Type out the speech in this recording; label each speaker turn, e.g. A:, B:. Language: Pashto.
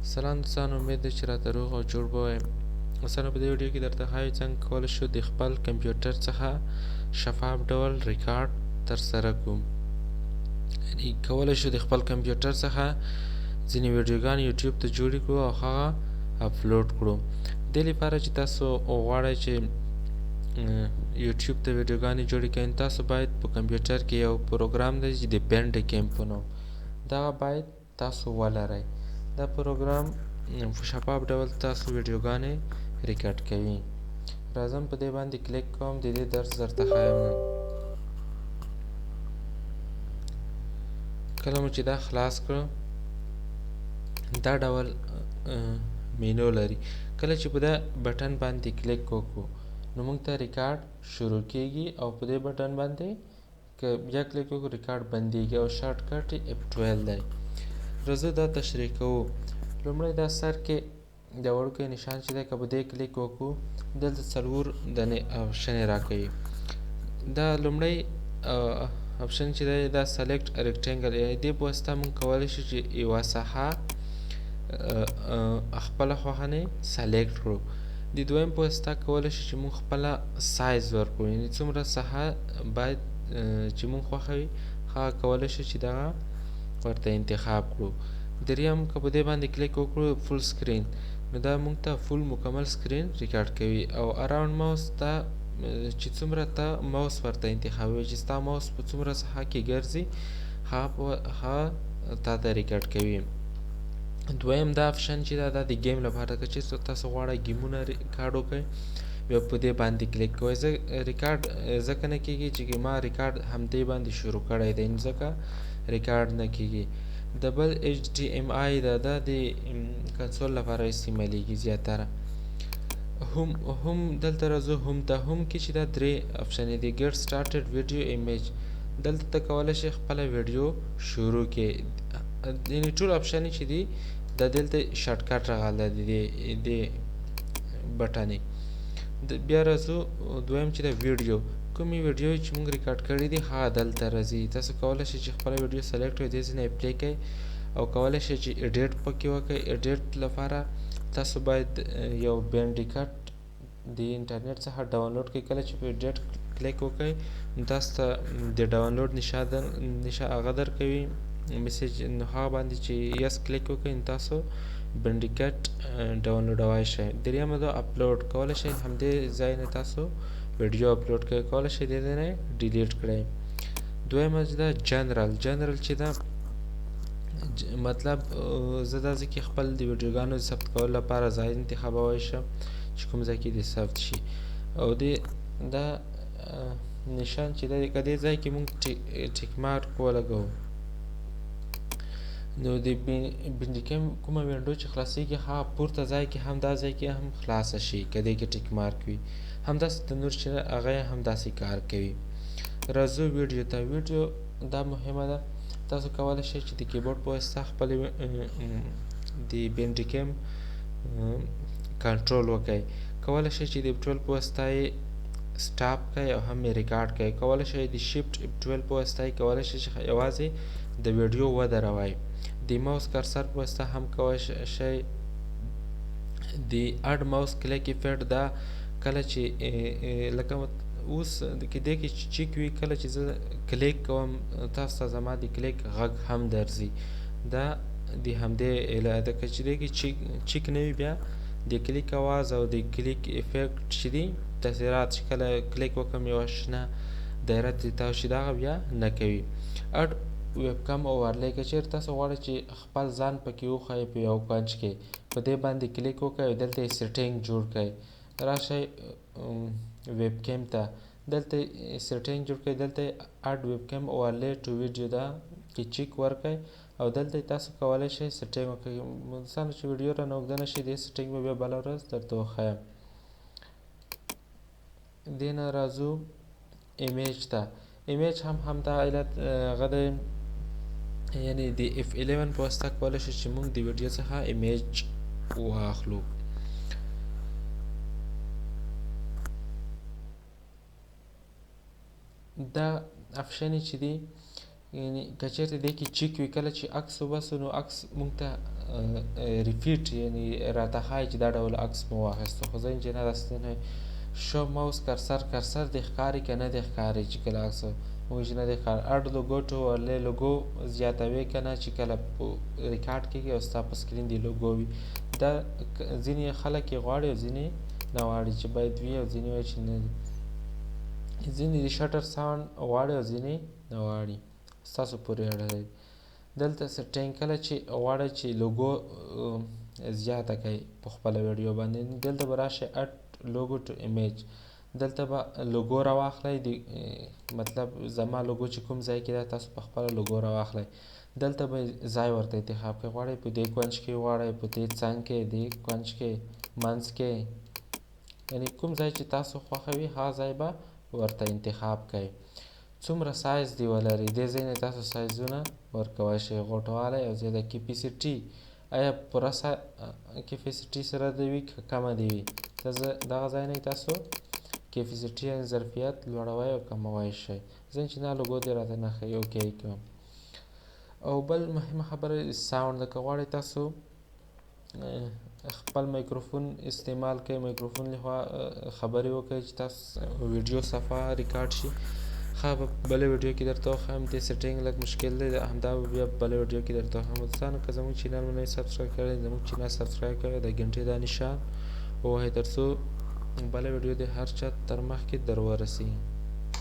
A: سلام دوستان، امید ده چې راته روغ او جوړ به وئ. دوستانو په دې ویډیو کې درته ښایو څنګه کولی شو د خپل کمپیوټر څخه شفاف ډول ریکارډ ترسره کړو. یعنې کولی شو د خپل کمپیوټر څخه ځینې ویډیوګانې یوټیوب ته جوړې کړو او هغه اپلوډ کړو. دې لپاره چې تاسو غواړئ چې یوټیوب ته ویډیوګانې جوړې کړئ، تاسو باید په کمپیوټر کې یو پروګرام دی چې د BandiCam په نوم، دغه باید تاسو ولرئ. دا پروګرام په شفاف ډول تاسو ویډیوګانې ریکارډ کوي. راځم په دې باندې کلیک کوم، د دې درس درته ښایم. کله مو چې دا خلاص کړو، دا ډول مینو لري. کله چې په دا بټن باندې کلیک وکړو نو موږ ته ریکارډ شروع کیږي، او په دې بټن باندې که بیا کلیک وکړو ریکارډ بندیږي، او شارټ کټ یې F12 دی. راځو دا تشریح کوو. لومړی دا سر کې د وړوکی نشان چې دی، که په دې کلیک وکړو دلته څلور دانې آپشنې راکوي. دا لومړی آپشن چې دی دا سلیکټ ریکټینګل، یعنې دې په واسطه موږ کولی شو چې یوه ساحه خپله خوښه سلیکټ کړو. د دویم په واسطه کولی شو چې موږ خپله سایز ورکړو، یعنې څومره ساحه باید چې موږ خوښوي هغه کولی شو چې دغه ورته انتخاب کړو. دریم که په دې باندې کلیک وکړو فول سکرین، نو دا موږ ته فول مکمل سکرین ریکارډ کوي. او اراوند ماوس دا چې څومره ته ماوس ورته انتخابوي، چې ستا ماوس په څومره ساحه کې ګرځي هغه تا ته ریکارډ کوي. دویم دا آپشن چې دا د ګیم لپاره، که چېرته تاسو غواړئ ګیمونه ریکارډ وکړئ بیا په دې باندې کلیک کوئ. ریکارډ ځکه نه کېږي چې ما ریکارډ همدې باندې شروع کړی دی، نو ځکه ریکارډ نه کېږي. ډبل HDMI دا د کنسول لپاره استعمالیږي زیاتره. هم دلته راځو، هم ته هم کې چې دا درې آپشنې دي. ګیټ سټارټډ ویډیو ایمیج، دلته ته کولی شئ خپله ویډیو شروع کړئ. یعنې ټول آپشنې چې دي دا دلته شارټ کټ راغلی دی د بټنې. بیا راځو دویم چې دا ویډیو، کومې ویډیو چې موږ ریکارډ کړي دي هغه دلته راځي. تاسو کولی شئ چې خپله ویډیو سلیکټ کړئ، دې ځای نه پلی کړئ، او کولی شئ چې ایډیټ پکې وکړئ. ایډیټ لپاره تاسو باید یو بینډیکټ د انټرنیټ څخه ډاونلوډ کړئ. کله چې په ایډیټ کلیک وکړئ نو تاسو ته د ډاونلوډ نشه هغه درکوي میسیج، نو هغه باندې چې یس کلیک وکړئ نو تاسو بینډیکټ ډاونلوډوای شئ. دریمه دا اپلوډ، کولی شئ همدې ځای نه تاسو ویډیو اپلوډ کړئ، کولی شئ دې ځای نه ډیلیټ کړئ. دویمه دا جنرال چې دا مطلب زه دا ځای کې خپل د ویډیوګانو ثبت کولو لپاره ځای انتخابولی شم چې کوم ځای کې دې ثبت شي. او دا نشان چې دی که دې ځای کې موږ ټیک مارک ولګوو نو د BandiCam کومه وینډو چې خلاصیږي هغه پورته ځای کې هم دا ځای کې هم خلاصه شي که دې کې ټیک مارک وي. همداسې د نور چې هغه یې همداسې کار کوي. راځو ویډیو ته. ویډیو دا مهمه ده، تاسو کولی شئ چې د کیبورډ په واسطه خپل د BandiCam کنټرول وکړئ. کولی شئ چې د F12 په واسطه یې سټاپ کړئ او هم یې ریکارډ کړئ. کولی شئ د شیفټ F12 په واسطه یې کولی شئ چې یوازې د ویډیو ودروئ. د ماوس کرسر په واسطه هم کولی شئ. د اډ ماوس کلیک افیکټ دا کله چې لکه اوس کې دې کې چیک وي، کله چې زه کلیک کوم تاسو ته زما د کلیک غږ هم درځي. دا د همدې ده، که چې دې کې چیک نه وي بیا د کلیک اواز او د کلیک افیکټ چې دي تاثیرات، چې کله کلیک وکړم یوه شنه دایره ترې تاو شي دا بیا نه کوي. اډ ویب کام اوورلی، که چېرته تاسو غواړئ چې خپل ځان پکې وښایئ په یو کنج کې، په دې باندې کلیک وکړئ او دلته یې سیټینګ جوړ کړئ. راشئ ویب کیم ته، دلته سیټینګ جوړ کړئ، دلته اډ ویب کیم اوورلی ټو ویډیو دا کې چیک ورکړئ، او دلته تاسو کولی شئ سیټینګ وکړئ. دوستانو چې ویډیو رانه اوږده نه شي، دې سیټینګ به بیا بله ورځ درته وښایم. دې نه راځو ایمیج ته. ایمیج هم همدا علت هغه دی، یعنې د F11 په واسطه کولی شو چې موږ د ویډیو څخه ایمیج واخلو. دا آپشنې چې دي یعنی که چېرته دې کې چیک وي کله چې عکس وباسو نو عکس موږ ته ریپیټ یعنی راته ښایي چې دا ډول عکس مو واخیسته خو زه چې نه داسې نه شو ماوس کرسر دې ښکاري که نه دې ښکاري چې کله عکس موږ چې نه دې ښکاري اډ لوګو ټو ورلې لوګو زیاتوي که نه چې کله ریکارډ کېږي او ستا په سکرین دې لوګو وي دا ځینې خلک یې غواړي او ځینې نه غواړي چې باید وي او ځینې وایي چې نه دي ځینې د شټر ساوند غواړي او ځینې نه غواړي ستاسو پورې اړه لري دلته سیټینګ کله چې غواړئ چې لوګو زیاته کړئ په خپله ویډیو باندې دلته به راشئ اډ لوګو ټو ایمیج دلته به لوګو راواخلئ مطلب زما لوګو چې کوم ځای کې ده تاسو په خپله لوګو راواخلئ دلته به ځای ورته انتخاب کړئ غواړئ په دې کونج کې غواړئ په دې څنګ کې دې کونج کې منځ کې یعنی کوم ځای چې تاسو خوښوي هغه ځای به ورته انتخاب کړئ څومره سایز دی ولري دې ځای نه تاسو سایزونه ورکولی شئ غوټوالی او زیاته کیپیسټي آیا پوره کیپیسټي سره دې وي که کمه دې وي دغه ځای نه تاسو کیپیسټي یعنې ظرفیت لوړوی او کموی شئ ځکه چې نه لوګو دې راته نه ښیي اوکې کوم او بل مهمه خبره ساوند که غواړئ تاسو خپل مایکروفون استعمال کړئ مایکروفون لخوا خبرې وکړئ چې تاسو ویډیو صفحه ریکارډ شي ښه به بله ویډیو کې درته وښیم دې سیټینګ لږ مشکل دی همدا به بیا بله ویډیو کې درته وښیم دوستانو که زموږ چینل مو نه وي سبسکرایب کړی زموږ چینل سبسکرایب کړئ د ګنټې دا نشان ووهئ تر څو بله ویډیو د هر چا تر مخکې در ورسي